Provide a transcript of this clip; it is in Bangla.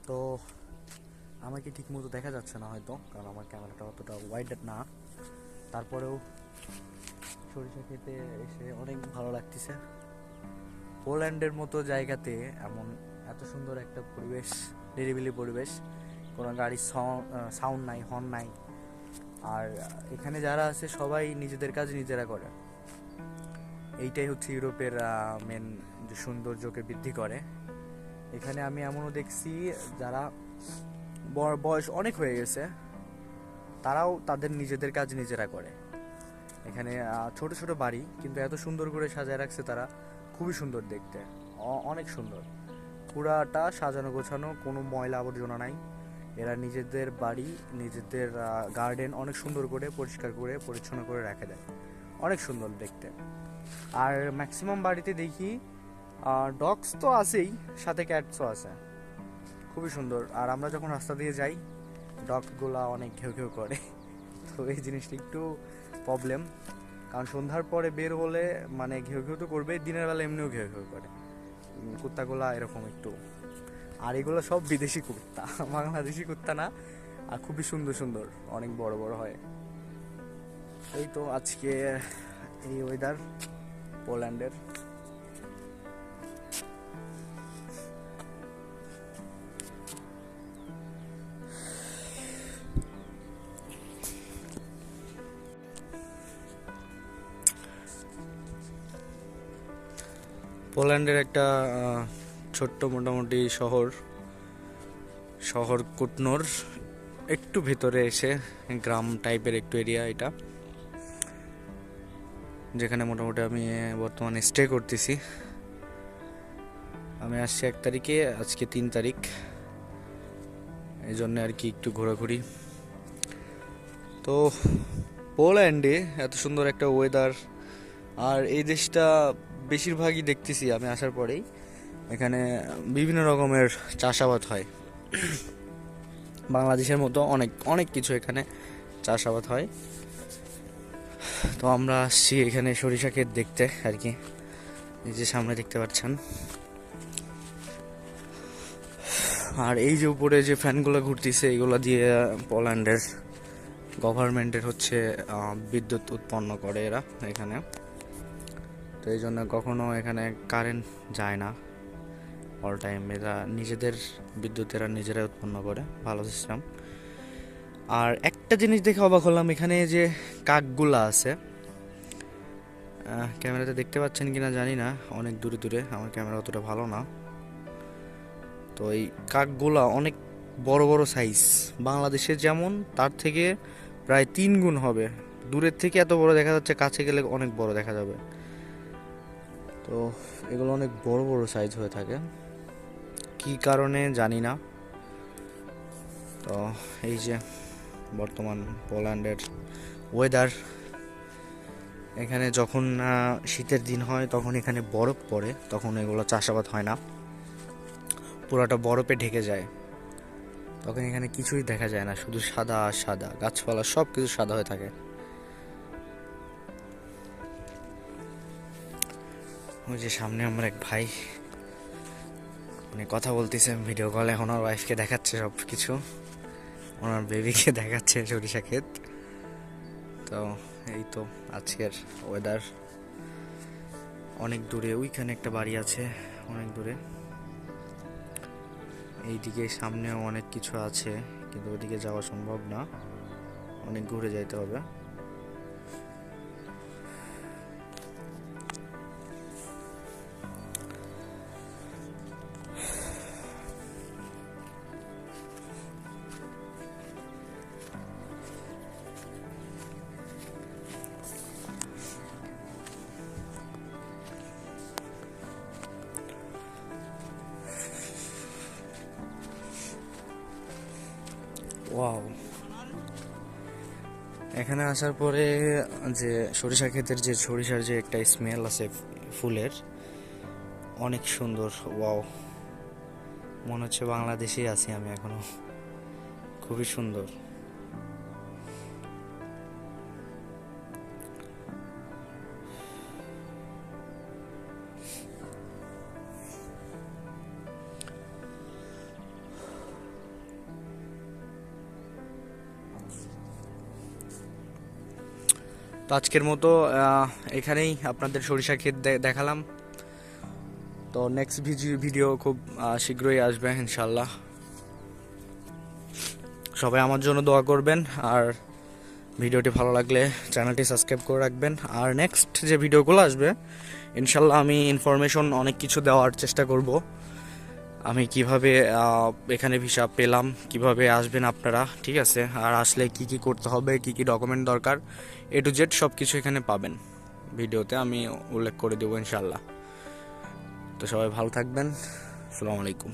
তো আমাকে ঠিক মতো দেখা যাচ্ছে না হয়তো, কারণ আমার ক্যামেরাটা অতটা ওয়াইড না। তারপরেও সরিষা খেতে এসে অনেক ভালো লাগতেছে। পোল্যান্ডের মতো জায়গাতে এমন এত সুন্দর একটা পরিবেশ, নিরিবিলি পরিবেশ, কোনো গাড়ির সাউন্ড নাই, হর্ন নাই। আর এখানে যারা আছে সবাই নিজেদের কাজ নিজেরা করে। এইটাই হচ্ছে ইউরোপের মেন যে সৌন্দর্যকে বৃদ্ধি করে। এখানে আমি এমনও দেখছি যারা বয়স অনেক হয়ে গেছে, তারাও তাদের নিজেদের কাজ নিজেরা করে। এখানে ছোট ছোট বাড়ি, কিন্তু এত সুন্দর করে সাজায় রাখছে তারা, খুবই সুন্দর দেখতে, অনেক সুন্দর। পুরাটা সাজানো গোছানো, কোনো ময়লা আবর্জনা নাই। এরা নিজেদের বাড়ি, নিজেদের গার্ডেন অনেক সুন্দর করে পরিষ্কার করে পরিচ্ছন্ন করে রেখে দেয়, অনেক সুন্দর দেখতে। আর ম্যাক্সিমাম বাড়িতে দেখি ডগস তো আছেই, সাথে ক্যাটসও আছে, খুবই সুন্দর। আর আমরা যখন রাস্তা দিয়ে যাই, ডগগুলা অনেক ঘেউ ঘেউ করে। তো এই জিনিসটা একটু প্রবলেম, কারণ সন্ধ্যার পরে বের হলে মানে ঘেউ ঘেউ তো করবে, দিনের বেলা এমনিও ঘেউ ঘেউ করে কুত্তাগুলা এরকম একটু। আর এগুলো সব বিদেশি কুত্তা, বাংলাদেশি কুত্তা না। আর খুবই সুন্দর সুন্দর, অনেক বড় বড় হয়। এই তো আজকে এই ওয়েদার পোল্যান্ডের। পোল্যান্ডের একটা ছোট্ট মোটামুটি শহর, শহর কুটনোর একটু ভেতরে এসে গ্রাম টাইপের একটু এরিয়া এটা, যেখানে মোটামুটি আমি বর্তমানে স্টে করতেছি। আমি আসছি 1 তারিখে, আজকে 3 তারিখ, এই জন্য আর কি একটু ঘোরাঘুরি। তো পোল্যান্ডে এত সুন্দর একটা ওয়েদার, আর এই দেশটা বেশিরভাগই দেখতেছি আমি আসার পরেই এখানে বিভিন্ন রকমের চাষাবাদ হয়। বাংলাদেশের মতো অনেক অনেক কিছু এখানে চাষাবাদ হয়। তো আমরা আসছি এখানে সরিষা ক্ষেত দেখতে আর কি, এই যে সামনে দেখতে পাচ্ছেন। আর এই যে উপরে যে ফ্যানগুলো ঘুরতেছে, এগুলো দিয়ে পোল্যান্ডের গভর্নমেন্টের হচ্ছে বিদ্যুৎ উৎপন্ন করে এরা এখানে। তো এই জন্য কখনো এখানে কারেন্ট যায় না, অল টাইম এরা নিজেদের বিদ্যুৎ এরা নিজেরাই উৎপন্ন করে, ভালো সিস্টেম। আর একটা জিনিস দেখে অবাক হলাম, এখানে যে কাকগুলা আছে, ক্যামেরাতে দেখতে পাচ্ছেন কিনা জানি না, অনেক দূরে দূরে, আমার ক্যামেরা অতটা ভালো না। তো এই কাকগুলা অনেক বড় বড় সাইজ, বাংলাদেশে যেমন তার থেকে প্রায় 3 গুণ হবে। দূরের থেকে এত বড় দেখা যাচ্ছে, কাছে গেলে অনেক বড় দেখা যাবে। তো এগুলো অনেক বড় বড় সাইজ হয়ে থাকে, কি কারণে জানি না। তো এই যে বর্তমান পোল্যান্ডের ওয়েদার, এখানে যখন শীতের দিন হয় তখন এখানে বরফ পড়ে, তখন এগুলো চাষাবাদ হয় না, পুরাটা বরফে ঢেকে যায়। তখন এখানে কিছুই দেখা যায় না, শুধু সাদা আর সাদা, গাছপালা সব কিছু সাদা হয়ে থাকে। ওই যে সামনে আমার এক ভাই মানে কথা বলতেছে ভিডিও কলে, এখন ওর ওয়াইফকে দেখাচ্ছে সব কিছু, ওনার বেবিকে দেখাচ্ছে সরিষা ক্ষেত। তো এই তো আজকের ওয়েদার। অনেক দূরে ওইখানে একটা বাড়ি আছে, অনেক দূরে। এইদিকে সামনেও অনেক কিছু আছে, কিন্তু ওইদিকে যাওয়া সম্ভব না, অনেক ঘুরে যাইতে হবে। ওয়াও, এখানে আসার পরে যে সরিষা ক্ষেতের যে সরিষার যে একটা স্মেল আছে ফুলের, অনেক সুন্দর। ওয়াও, মনে হচ্ছে বাংলাদেশেই আছি আমি এখনো, খুবই সুন্দর। তো আজকের মতো এখানেই আপনাদের সরিষা ক্ষেত দেখালাম। তো নেক্সট ভিডিও খুব শীঘ্রই আসবে ইনশাল্লাহ। সবাই আমার জন্য দোয়া করবেন, আর ভিডিওটি ভালো লাগলে চ্যানেলটি সাবস্ক্রাইব করে রাখবেন। আর নেক্সট যে ভিডিওগুলো আসবে ইনশাল্লাহ আমি ইনফরমেশন অনেক কিছু দেওয়ার চেষ্টা করব। আমি কিভাবে এখানে ভিসা পেলাম, কিভাবে আসবেন আপনারা, ঠিক আছে, আর আসলে কি কি করতে হবে, কি কি ডকুমেন্ট দরকার, A to Z সব কিছু এখানে পাবেন। ভিডিওতে আমি উল্লেখ করে দেবো ইনশাল্লাহ। তো সবাই ভালো থাকবেন। আসসালামু আলাইকুম।